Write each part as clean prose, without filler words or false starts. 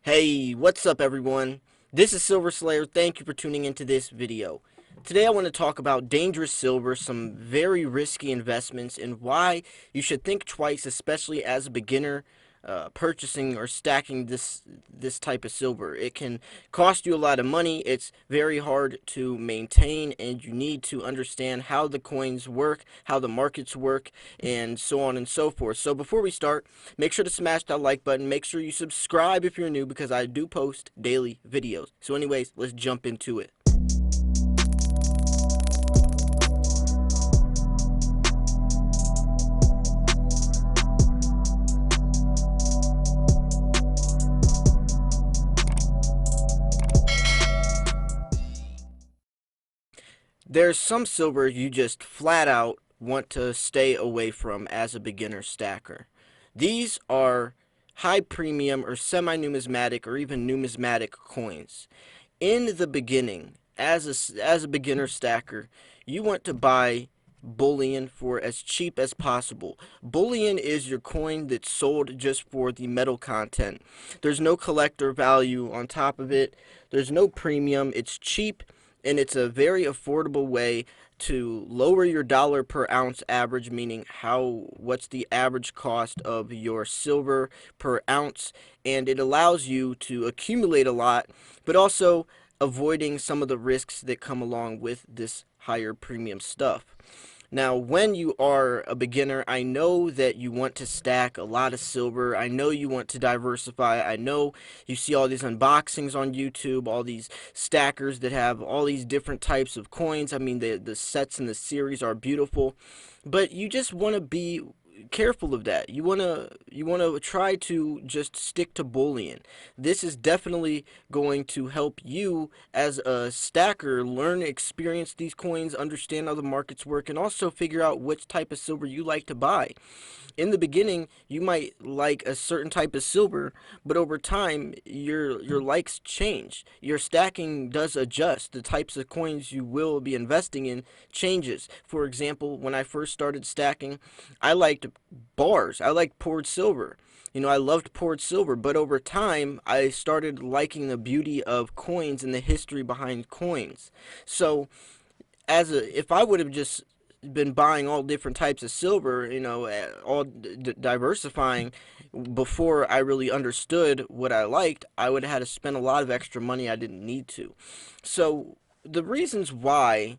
Hey, what's up everyone? This is Silver Slayer. Thank you for tuning into this video. Today I want to talk about dangerous silver, some very risky investments, and why you should think twice, especially as a beginner purchasing or stacking this type of silver. It can cost you a lot of money. It's very hard to maintain, and you need to understand how the coins work, how the markets work, and so on and so forth. So before we start, make sure to smash that like button. Make sure you subscribe if you're new because I do post daily videos. So anyways, let's jump into it. There's some silver you just flat out want to stay away from as a beginner stacker. These are high premium or semi numismatic or even numismatic coins. In the beginning, as a beginner stacker, you want to buy bullion for as cheap as possible. Bullion is your coin that's sold just for the metal content. There's no collector value on top of it. There's no premium. It's cheap, and it's a very affordable way to lower your dollar per ounce average, meaning what's the average cost of your silver per ounce, and it allows you to accumulate a lot, but also avoiding some of the risks that come along with this higher premium stuff. Now, when you are a beginner, I know that you want to stack a lot of silver. I know you want to diversify. I know you see all these unboxings on YouTube, all these stackers that have all these different types of coins. I mean, the sets in the series are beautiful, but you just want to be careful of that. You want to try to just stick to bullion. This is definitely going to help you as a stacker learn, experience these coins, understand how the markets work, and also figure out which type of silver you like to buy. In the beginning, you might like a certain type of silver, but over time, your likes change. Your stacking does adjust. The types of coins you will be investing in changes. For example, when I first started stacking, I liked bars. I liked poured silver. I loved poured silver, but over time, I started liking the beauty of coins and the history behind coins. So, if I would have just been buying all different types of silver, all diversifying before I really understood what I liked, I would have had to spend a lot of extra money I didn't need to. So the reasons why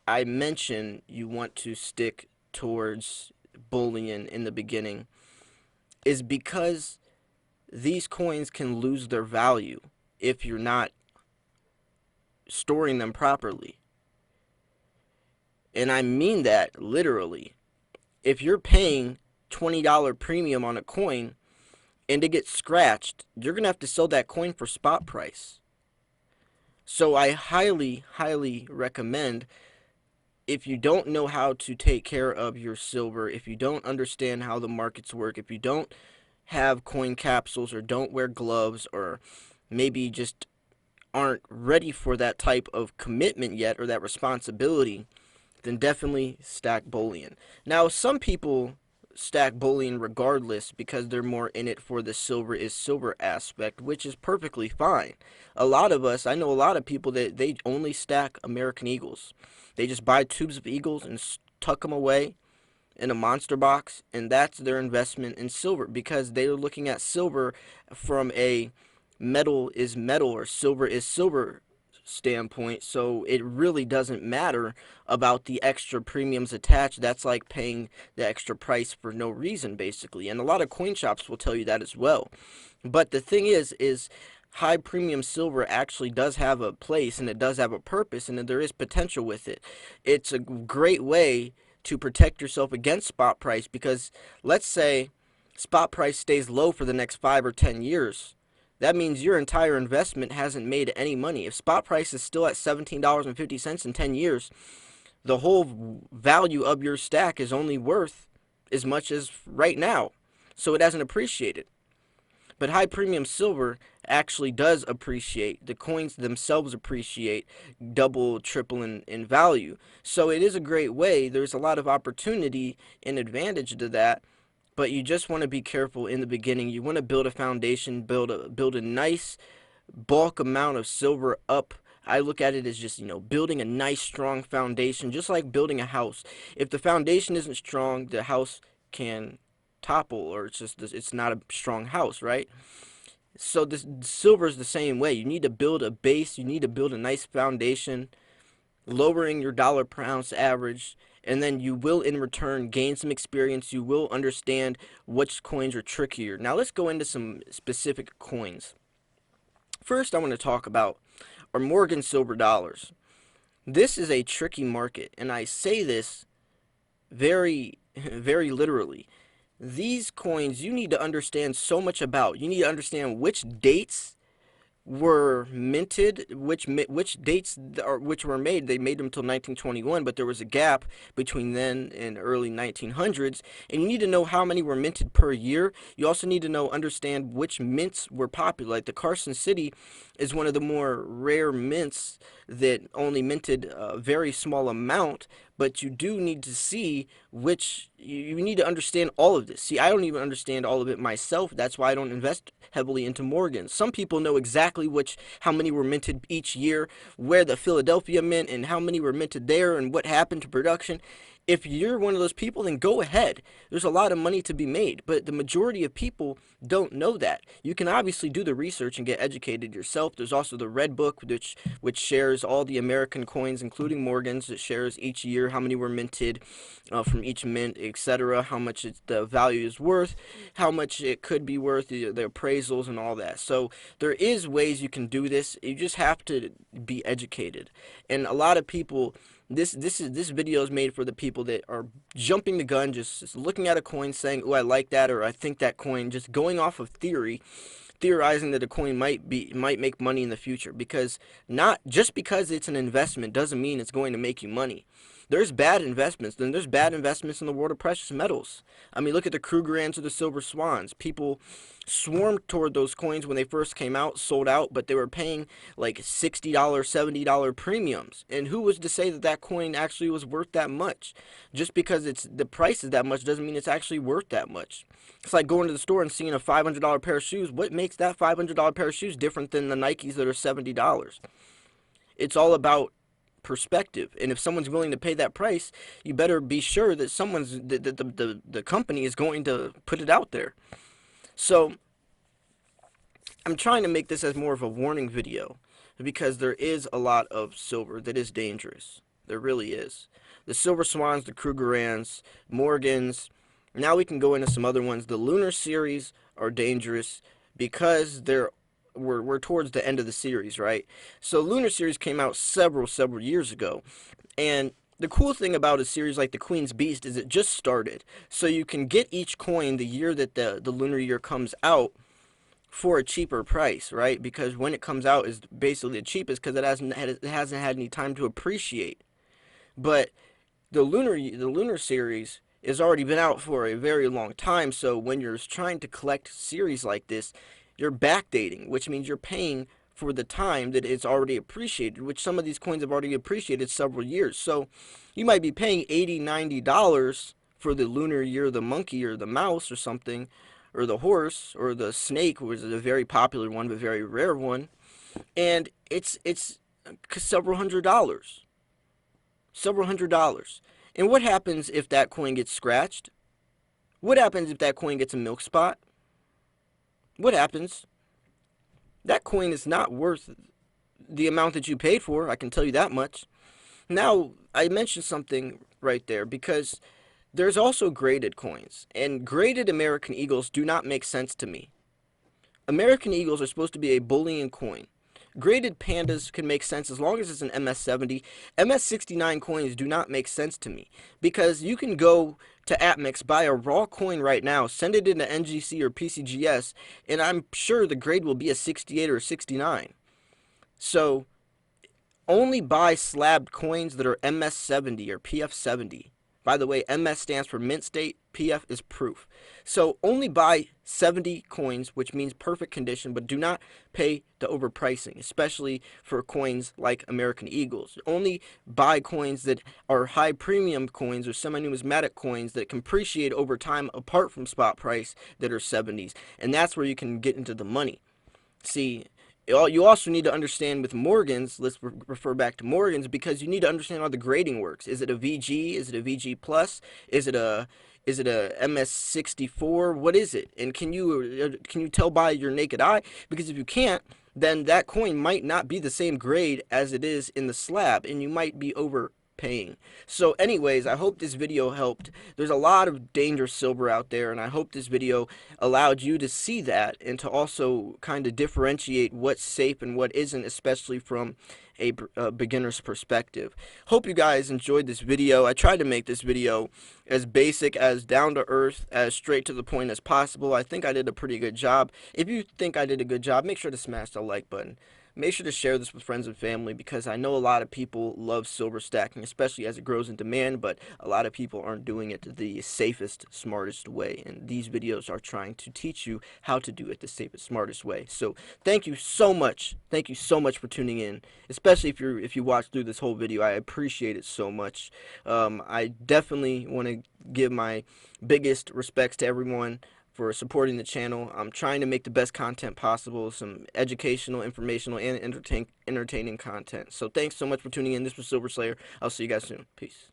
I mention you want to stick towards bullion in the beginning is because these coins can lose their value if you're not storing them properly. And I mean that literally. If you're paying $20 premium on a coin and it gets scratched, you're going to have to sell that coin for spot price. So I highly, highly recommend, if you don't know how to take care of your silver, if you don't understand how the markets work, if you don't have coin capsules or don't wear gloves, or maybe just aren't ready for that type of commitment yet or that responsibility, then definitely stack bullion. Now, some people stack bullion regardless because they're more in it for the silver is silver aspect, which is perfectly fine. A lot of us, I know a lot of people that they only stack American Eagles. They just buy tubes of Eagles and tuck them away in a monster box, and that's their investment in silver because they're looking at silver from a metal is metal or silver is silver standpoint, so it really doesn't matter about the extra premiums attached. That's like paying the extra price for no reason, basically. And a lot of coin shops will tell you that as well. But the thing is high premium silver actually does have a place and it does have a purpose and there is potential with it. It's a great way to protect yourself against spot price because let's say spot price stays low for the next 5 or 10 years. That means your entire investment hasn't made any money. If spot price is still at $17.50 in 10 years, the whole value of your stack is only worth as much as right now. So it hasn't appreciated. But high premium silver actually does appreciate. The coins themselves appreciate double, triple in value. So it is a great way. There's a lot of opportunity and advantage to that. but you just want to be careful in the beginning. You want to build a foundation, build a nice bulk amount of silver up. I look at it as just, building a nice strong foundation, just like building a house. If the foundation isn't strong, the house can topple, or it's not a strong house, right? So this silver is the same way. You need to build a base, you need to build a nice foundation, lowering your dollar per ounce average, and then you will in return gain some experience. You will understand which coins are trickier. Now let's go into some specific coins. First, I want to talk about our Morgan silver dollars. This is a tricky market, and I say this very, very literally. These coins you need to understand so much about. You need to understand which dates were minted, which dates are which were made. They made them until 1921, but there was a gap between then and early 1900s, and you need to know how many were minted per year. You also need to understand which mints were popular. Like the Carson City is one of the more rare mints that only minted a very small amount, but you do need to see which, you need to understand all of this. See, I don't even understand all of it myself. That's why I don't invest heavily into Morgans. Some people know exactly how many were minted each year, where the Philadelphia mint and how many were minted there and what happened to production. If you're one of those people, then go ahead. There's a lot of money to be made, but the majority of people don't know that. You can obviously do the research and get educated yourself. There's also the Red Book, which shares all the American coins, including Morgan's. It shares each year how many were minted from each mint, etc., how much the value is worth, how much it could be worth, the appraisals and all that. So there is ways you can do this. You just have to be educated. And a lot of people, this video is made for the people that are jumping the gun, just looking at a coin saying, oh, I like that, or I think that coin, just going off of theorizing that a coin might make money in the future. Because not just because it's an investment doesn't mean it's going to make you money. There's bad investments. Then there's bad investments in the world of precious metals. I mean, look at the Krugerrands or the Silver Swans. People swarmed toward those coins when they first came out, sold out, but they were paying like $60, $70 premiums. And who was to say that that coin actually was worth that much? Just because the price is that much doesn't mean it's actually worth that much. It's like going to the store and seeing a $500 pair of shoes. What makes that $500 pair of shoes different than the Nikes that are $70? It's all about perspective, and if someone's willing to pay that price, you better be sure that the company is going to put it out there. So I'm trying to make this as more of a warning video, because there is a lot of silver that is dangerous. There really is. The Silver Swans, the Krugerrands, Morgans. Now we can go into some other ones. The Lunar series are dangerous because we're towards the end of the series, right? So Lunar series came out several years ago, and the cool thing about a series like the Queen's Beast is it just started. So you can get each coin the year that the lunar year comes out for a cheaper price, right? Because when it comes out is basically the cheapest because it hasn't had any time to appreciate. But the lunar series has already been out for a very long time, so when you're trying to collect series like this, you're backdating, which means you're paying for the time that it's already appreciated, which some of these coins have already appreciated several years. So you might be paying $80, $90 for the lunar year, the monkey or the mouse or something, or the horse or the snake, which is a very popular one but very rare one, and it's several hundred dollars. And what happens if that coin gets scratched? What happens if that coin gets a milk spot? What happens? That coin is not worth the amount that you paid for, I can tell you that much. Now, I mentioned something right there because there's also graded coins, and graded American Eagles do not make sense to me. American Eagles are supposed to be a bullion coin. Graded pandas can make sense as long as it's an MS-70. MS-69 coins do not make sense to me because you can go to APMEX, buy a raw coin right now, send it into NGC or PCGS, and I'm sure the grade will be a 68 or a 69. So only buy slabbed coins that are MS-70 or PF-70. By the way, MS stands for mint state, PF is proof. So only buy 70 coins, which means perfect condition, but do not pay the overpricing, especially for coins like American Eagles. Only buy coins that are high premium coins or semi-numismatic coins that can appreciate over time apart from spot price that are 70s. And that's where you can get into the money. See, you also need to understand with Morgans, let's refer back to Morgans, because you need to understand how the grading works. Is it a VG? Is it a VG plus? Is it a MS64? What is it? And can you tell by your naked eye? Because if you can't, then that coin might not be the same grade as it is in the slab, and you might be overpaying. So anyways, I hope this video helped. There's a lot of dangerous silver out there, and I hope this video allowed you to see that and to also kind of differentiate what's safe and what isn't, especially from a beginner's perspective. Hope you guys enjoyed this video. I tried to make this video as basic, as down to earth, as straight to the point as possible. I think I did a pretty good job. If you think I did a good job, make sure to smash the like button. Make sure to share this with friends and family, because I know a lot of people love silver stacking, especially as it grows in demand, but a lot of people aren't doing it the safest, smartest way, and these videos are trying to teach you how to do it the safest, smartest way. So thank you so much. Thank you so much for tuning in, especially if you watched through this whole video. I appreciate it so much. I definitely want to give my biggest respects to everyone for supporting the channel. I'm trying to make the best content possible, some educational, informational, and entertaining content. So thanks so much for tuning in. This was Silver Slayer. I'll see you guys soon. Peace.